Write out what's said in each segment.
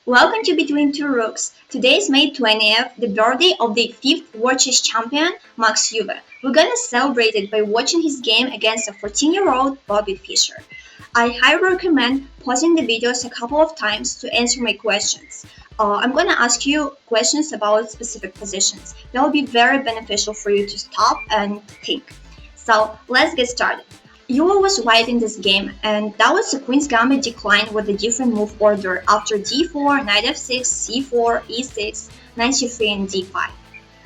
Welcome to Between Two Rooks. Today is May 20th, the birthday of the 5th World Chess Champion, Max Euwe. We're gonna celebrate it by watching his game against a 14-year-old Bobby Fischer. I highly recommend pausing the videos a couple of times to answer my questions. I'm gonna ask you questions about specific positions. That will be very beneficial for you to stop and think. So let's get started. Euwe was white in this game, and that was a queen's gambit decline with a different move order after d4, knight f6, c4, e6, knight c3, and d5.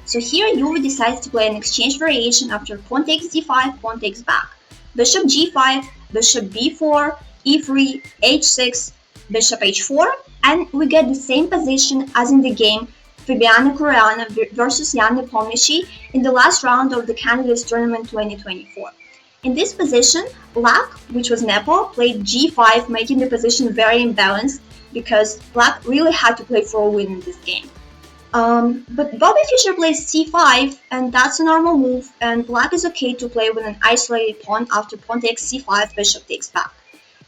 So here Euwe decides to play an exchange variation after pawn takes d5, pawn takes back. Bishop g5, bishop b4, e3, h6, bishop h4, and we get the same position as in the game Fabiano Caruana versus Jan Nepomniachtchi in the last round of the Candidates Tournament 2024. In this position, Black, which was Nepo, played g5, making the position very imbalanced because Black really had to play for a win in this game. But Bobby Fischer plays c5, and that's a normal move, and Black is okay to play with an isolated pawn after pawn takes c5, bishop takes back.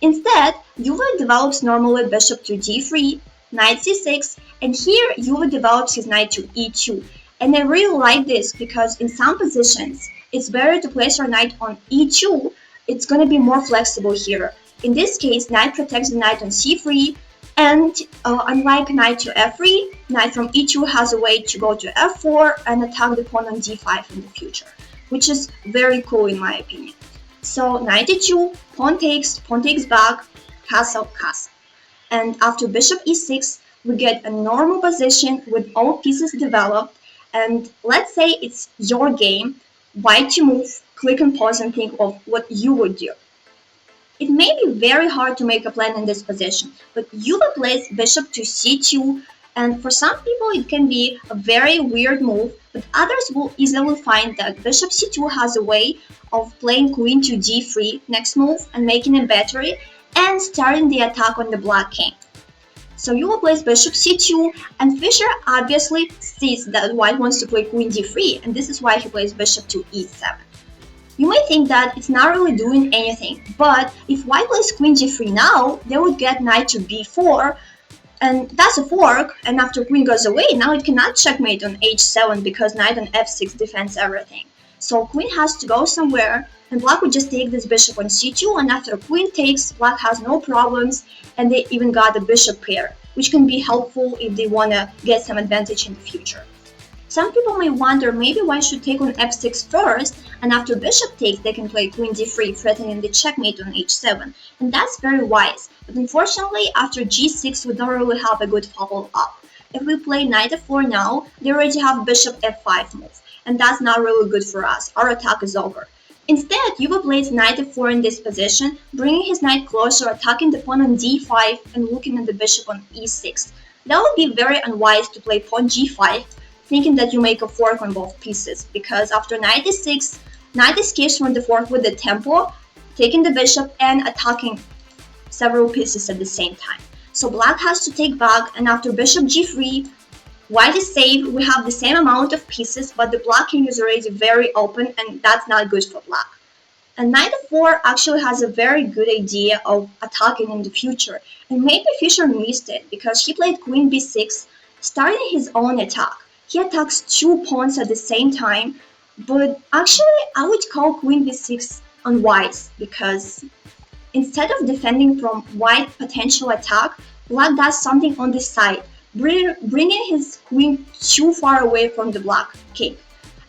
Instead, Euwe develops normally bishop to d3, knight c6, and here Euwe develops his knight to e2. And I really like this because in some positions, it's better to place our knight on e2. It's going to be more flexible here. In this case, knight protects the knight on c3, and unlike knight to f3, knight from e2 has a way to go to f4 and attack the pawn on d5 in the future, which is very cool in my opinion. So knight e2, pawn takes back, castle, castle. And after bishop e6, we get a normal position with all pieces developed, and let's say it's your game. White to move, click and pause and think of what you would do. It may be very hard to make a plan in this position, but Euwe plays bishop to c2, and for some people it can be a very weird move, but others will easily find that bishop c2 has a way of playing queen to d3 next move and making a battery and starting the attack on the black king. So Euwe plays bishop c2, and Fischer obviously sees that white wants to play queen d3, and this is why he plays bishop to e7. You may think that it's not really doing anything, but if white plays queen g3 now, they would get knight to b4, and that's a fork, and after queen goes away, now it cannot checkmate on h7 because knight on f6 defends everything. So queen has to go somewhere, and black would just take this bishop on c2, and after queen takes, black has no problems, and they even got a bishop pair, which can be helpful if they want to get some advantage in the future. Some people may wonder maybe white should take on f6 first, and after bishop takes they can play queen d3, threatening the checkmate on h7, and that's very wise, but unfortunately after g6 we don't really have a good follow-up. If we play knight f4 now, they already have bishop f5 move, and that's not really good for us, our attack is over. Instead, Euwe plays knight f4 in this position, bringing his knight closer, attacking the pawn on d5 and looking at the bishop on e6. That would be very unwise to play pawn g5, thinking that you make a fork on both pieces, because after knight e6, knight escapes from the fork with the tempo, taking the bishop and attacking several pieces at the same time. So black has to take back, and after bishop g3, white is safe. We have the same amount of pieces, but the black king is already very open, and that's not good for black. And knight f4 actually has a very good idea of attacking in the future, and maybe Fischer missed it because he played queen b6, starting his own attack. He attacks two pawns at the same time, but actually I would call queen b6 unwise because instead of defending from white potential attack, black does something on the side, bringing his queen too far away from the black king.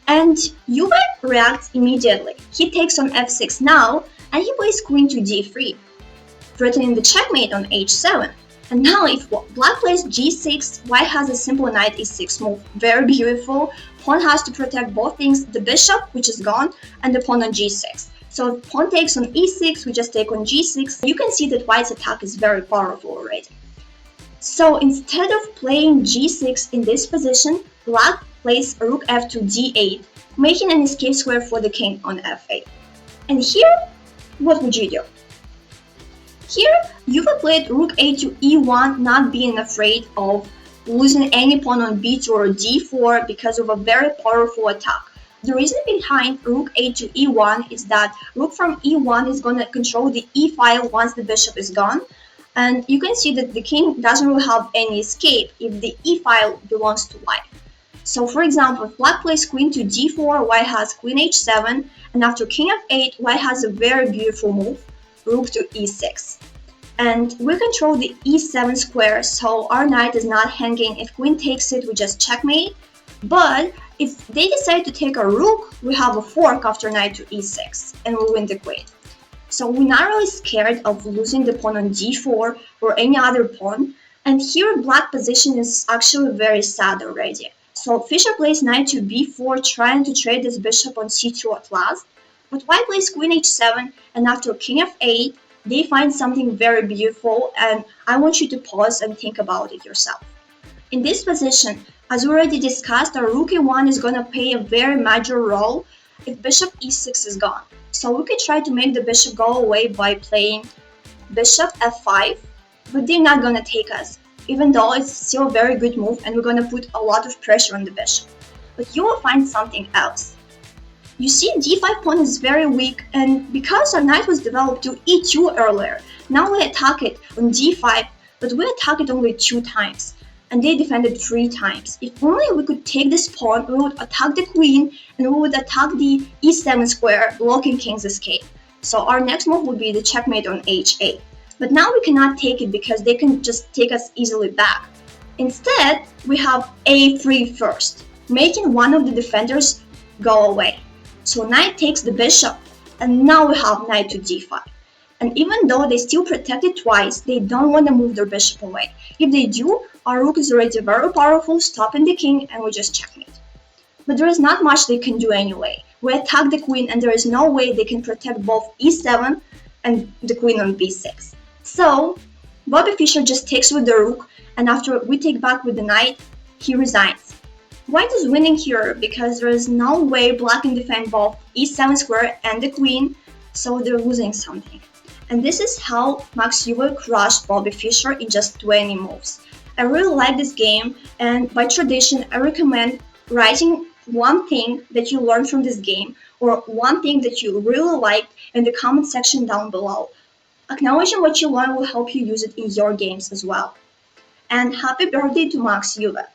And Euwe reacts immediately. He takes on f6 now, and he plays queen to d3, threatening the checkmate on h7. And now if black plays g6, white has a simple knight e6 move, very beautiful. Pawn has to protect both things, the bishop, which is gone, and the pawn on g6. So if pawn takes on e6, we just take on g6. You can see that white's attack is very powerful already. So instead of playing g6 in this position, black plays rook f to d8, making an escape square for the king on f8. And here, what would you do? Here, Euwe played rook a to e1, not being afraid of losing any pawn on b2 or d4 because of a very powerful attack. The reason behind rook a to e1 is that rook from e1 is going to control the e file once the bishop is gone. And you can see that the king doesn't really have any escape if the e file belongs to white. So for example, if black plays queen to d4, white has queen h7, and after king f8, white has a very beautiful move, rook to e6. And we control the e7 square, so our knight is not hanging. If queen takes it, we just checkmate. But if they decide to take a rook, we have a fork after knight to e6, and we win the queen. So we're not really scared of losing the pawn on d4 or any other pawn. And here black position is actually very sad already. So Fischer plays knight to b4, trying to trade this bishop on c2 at last. But white plays queen h7, and after king f8, they find something very beautiful, and I want you to pause and think about it yourself. In this position, as we already discussed, our rook e1 is going to play a very major role if bishop e6 is gone. So we could try to make the bishop go away by playing bishop f5, but they're not going to take us, even though it's still a very good move and we're going to put a lot of pressure on the bishop. But you will find something else. You see, d5 pawn is very weak, and because our knight was developed to e2 earlier, now we attack it on d5, but we attack it only 2 times, and they defended 3 times. If only we could take this pawn, we would attack the queen, and we would attack the e7 square, blocking king's escape. So our next move would be the checkmate on h8. But now we cannot take it because they can just take us easily back. Instead, we have a3 first, making one of the defenders go away. So knight takes the bishop, and now we have knight to d5. And even though they still protect it twice, they don't want to move their bishop away. If they do, our rook is already very powerful, stopping the king, and we just checkmate. But there is not much they can do anyway. We attack the queen, and there is no way they can protect both e7 and the queen on b6. So Bobby Fischer just takes with the rook, and after we take back with the knight, he resigns. White is winning here because there is no way black can defend both e7 square and the queen, so they're losing something. And this is how Max Euwe crushed Bobby Fischer in just 20 moves. I really like this game, and by tradition I recommend writing one thing that you learned from this game or one thing that you really liked in the comment section down below. Acknowledging what you learned will help you use it in your games as well. And happy birthday to Max Euwe!